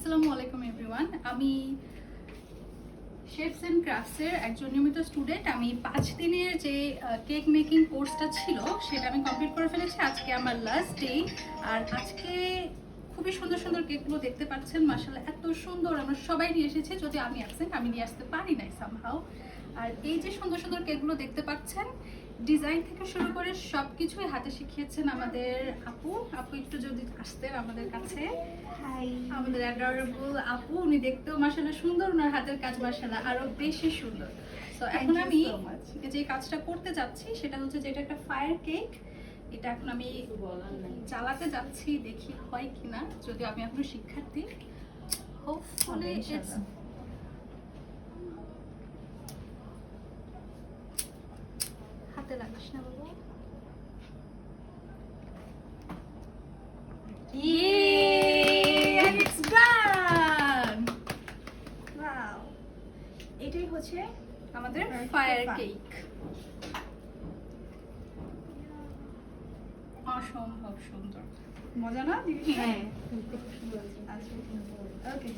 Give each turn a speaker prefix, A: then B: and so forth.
A: আসসালামু আলাইকুম এভরিওয়ান। আমি শেফস অ্যান্ড ক্রাফটসের একজন নিয়মিত স্টুডেন্ট। আমি 5 দিনের যে কেক মেকিং কোর্সটা ছিল সেটা আমি কমপ্লিট করে ফেলেছি। আজকে আমার লাস্ট ডে। আর আজকে খুবই সুন্দর সুন্দর কেকগুলো দেখতে পাচ্ছেন, মাশাআল্লাহ এত সুন্দর। আমরা সবাই নিয়ে এসেছি, যদি আমি অ্যাবসেন্ট, আমি নিয়ে আসতে পারি নাই সামহাও। আর এই যে সুন্দর সুন্দর কেকগুলো দেখতে পাচ্ছেন, ডিজাইন থেকে শুরু করে সব কিছুই হাতে শিখিয়েছেন আমাদের আপু। একটু যদি আসতেন আমাদের কাছে। আমাদের অ্যাডোরেবল আপু, উনি দেখতেও মাশাআল্লাহ সুন্দর, ওনার হাতের কাজ মাশাআল্লাহ আরো বেশি সুন্দর। তো এখন আমি যে কাজটা করতে যাচ্ছি সেটা হচ্ছে যে এটা একটা ফায়ার কেক। এটা এখন আমি চালাতে যাচ্ছি, দেখি হয় কিনা। যদি আমি এখনো শিক্ষার্থী, হোপফুলি ইটস হাতে লাগাস না বাবু। And it's done!
B: Wow! এটাই হচ্ছে
A: আমাদের ফায়ার কেক। অসম্ভব সুন্দর, মজা না জিনিসটা?
B: হ্যাঁ, আচ্ছা ওকে।